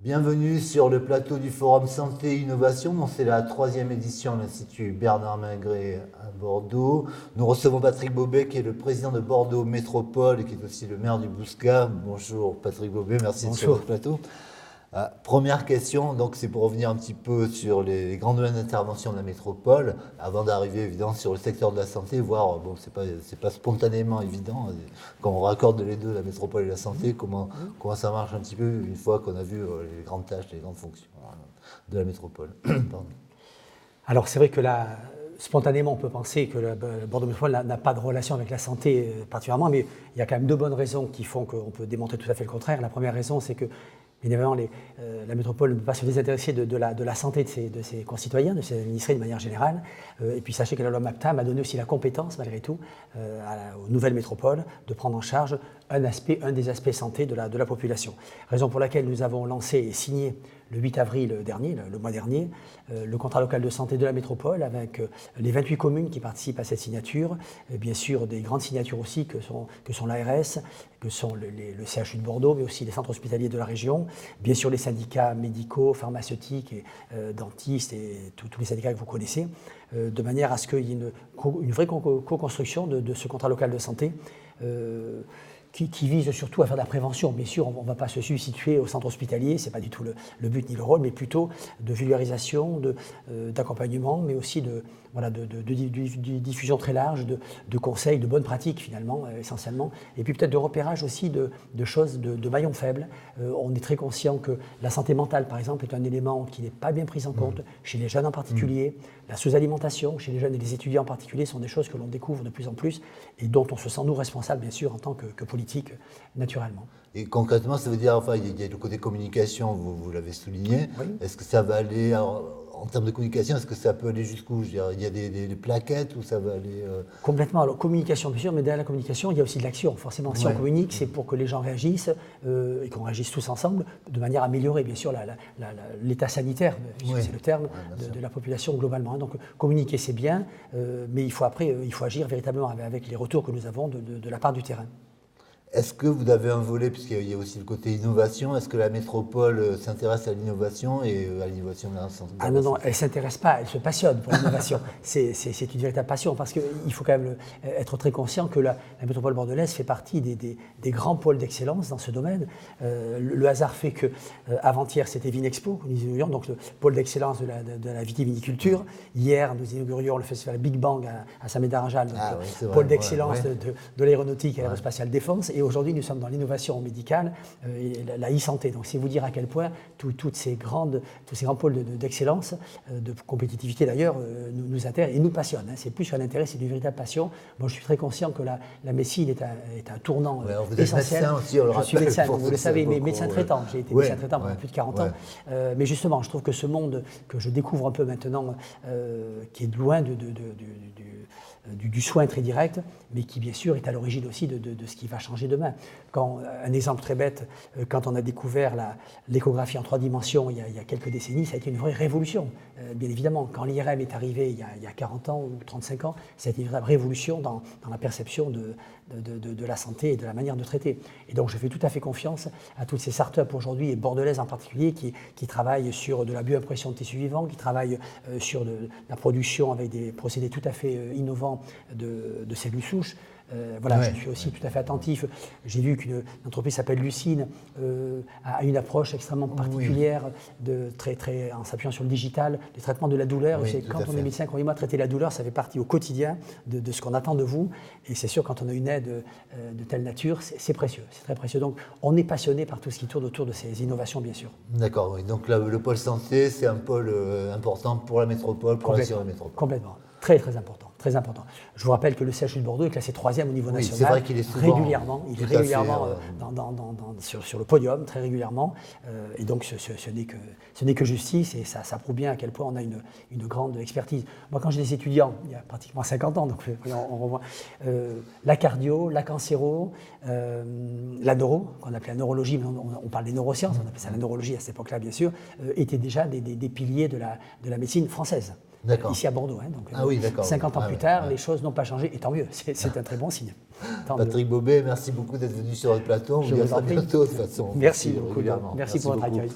Bienvenue sur le plateau du Forum Santé et Innovation. C'est la 3e édition de l'Institut Bernard Mingret à Bordeaux. Nous recevons Patrick Bobet, qui est le président de Bordeaux Métropole et qui est aussi le maire du Bouscat. Bonjour Patrick Bobet, merci d'être sur votre plateau. Première question, donc c'est pour revenir un petit peu sur les grands domaines d'intervention de la métropole, avant d'arriver évidemment sur le secteur de la santé, voir, bon, c'est pas spontanément évident, quand on raccorde les deux, la métropole et la santé, comment ça marche un petit peu une fois qu'on a vu les grandes tâches, les grandes fonctions de la métropole. Alors c'est vrai que là, spontanément, on peut penser que le Bordeaux Métropole n'a pas de relation avec la santé particulièrement, mais il y a quand même deux bonnes raisons qui font qu'on peut démontrer tout à fait le contraire. La première raison, c'est que évidemment, la métropole ne peut pas se désintéresser de la santé de ses concitoyens, de ses administrés de manière générale. Et puis sachez que la loi MAPTAM a donné aussi la compétence, malgré tout, aux nouvelles métropoles de prendre en charge un des aspects santé de la population. Raison pour laquelle nous avons lancé et signé le 8 avril dernier, le mois dernier, le contrat local de santé de la métropole avec les 28 communes qui participent à cette signature, et bien sûr des grandes signatures aussi que sont l'ARS, que sont le CHU de Bordeaux, mais aussi les centres hospitaliers de la région, bien sûr les syndicats médicaux, pharmaceutiques, et, dentistes et tous les syndicats que vous connaissez, de manière à ce qu'il y ait une vraie co-construction de ce contrat local de santé qui vise surtout à faire de la prévention. Bien sûr, on ne va pas se substituer au centre hospitalier, ce n'est pas du tout le but ni le rôle, mais plutôt de vulgarisation, d'accompagnement, mais aussi de diffusion très large, de conseils, de bonnes pratiques finalement, essentiellement, et puis peut-être de repérage aussi de choses, de maillons faibles. On est très conscient que la santé mentale, par exemple, est un élément qui n'est pas bien pris en compte, chez les jeunes en particulier. La sous-alimentation, chez les jeunes et les étudiants en particulier, sont des choses que l'on découvre de plus en plus et dont on se sent, nous, responsables, bien sûr, en tant que politique, naturellement. Et concrètement, ça veut dire, enfin, il y a le côté communication, vous l'avez souligné. Oui. Est-ce que ça va aller, en termes de communication, est-ce que ça peut aller jusqu'où? Je veux dire, il y a des plaquettes où ça va aller Complètement. Alors, communication, bien sûr, mais derrière la communication, il y a aussi de l'action. Forcément, si on communique, c'est pour que les gens réagissent et qu'on réagisse tous ensemble de manière à améliorer, bien sûr, l'état sanitaire, c'est le terme, de la population globalement. Donc, communiquer, c'est bien, mais il faut agir véritablement avec les retours que nous avons de la part du terrain. Est-ce que vous avez un volet, puisqu'il y a aussi le côté innovation, est-ce que la métropole s'intéresse à l'innovation et à l'innovation de la santé? Ah non, elle ne s'intéresse pas, elle se passionne pour l'innovation. C'est une véritable passion, parce qu'il faut quand même être très conscient que la métropole bordelaise fait partie des grands pôles d'excellence dans ce domaine. Le hasard fait que avant-hier, c'était Vinexpo, nous inaugurions donc le pôle d'excellence de la vitiviniculture. Hier, nous inaugurions le festival Big Bang à Saint-Médard-en-Jalles, le pôle d'excellence de l'aéronautique et l'aérospatiale défense. Et aujourd'hui, nous sommes dans l'innovation médicale et la e-santé. Donc, c'est vous dire à quel point tous ces grands pôles d'excellence, de compétitivité d'ailleurs, nous intéressent et nous passionnent. C'est plus qu'un intérêt, c'est une véritable passion. Moi, je suis très conscient que la médecine est un tournant essentiel. Médecin aussi, je suis médecin, vous le savez, mais médecin traitant. J'ai été médecin traitant pendant plus de 40 ans. Mais justement, je trouve que ce monde que je découvre un peu maintenant, qui est loin du soin très direct, mais qui bien sûr est à l'origine aussi de ce qui va changer demain. Un exemple très bête, quand on a découvert l'échographie en 3 dimensions il y a quelques décennies, ça a été une vraie révolution. Bien évidemment, quand l'IRM est arrivé il y a 40 ans ou 35 ans, ça a été une vraie révolution dans la perception de la santé et de la manière de traiter. Et donc je fais tout à fait confiance à toutes ces startups aujourd'hui, et bordelaises en particulier, qui travaillent sur de la bioimpression de tissu vivant, qui travaillent sur la production avec des procédés tout à fait innovants de cellules souches. Je suis aussi tout à fait attentif. J'ai vu qu'une entreprise s'appelle Lucine a une approche extrêmement particulière, en s'appuyant sur le digital, des traitements de la douleur. Quand on est médecin, croyez-moi, traiter la douleur, ça fait partie au quotidien de ce qu'on attend de vous. Et c'est sûr, quand on a une aide de telle nature, c'est précieux, c'est très précieux. Donc, on est passionné par tout ce qui tourne autour de ces innovations, bien sûr. D'accord, oui. Donc le pôle santé, c'est un pôle important pour la métropole, pour la métropole. Complètement, très très important. Très important. Je vous rappelle que le CHU de Bordeaux est classé 3e au niveau national. C'est vrai qu'il est souvent régulièrement. Il est régulièrement sur le podium, très régulièrement. Et donc, ce n'est que justice, et ça prouve bien à quel point on a une grande expertise. Moi, quand j'ai des étudiants, il y a pratiquement 50 ans, donc on revoit la cardio, la cancéro, la neuro, qu'on appelait la neurologie, mais on parle des neurosciences, on appelait ça la neurologie à cette époque-là, bien sûr, étaient déjà des piliers de la médecine française. Ici à Bordeaux. Donc, 50 ans plus tard, les choses n'ont pas changé, et tant mieux, c'est un très bon signe. Patrick Bobet, merci beaucoup d'être venu sur notre plateau. On vous dit à très bientôt de toute façon. Merci beaucoup. Merci pour votre accueil.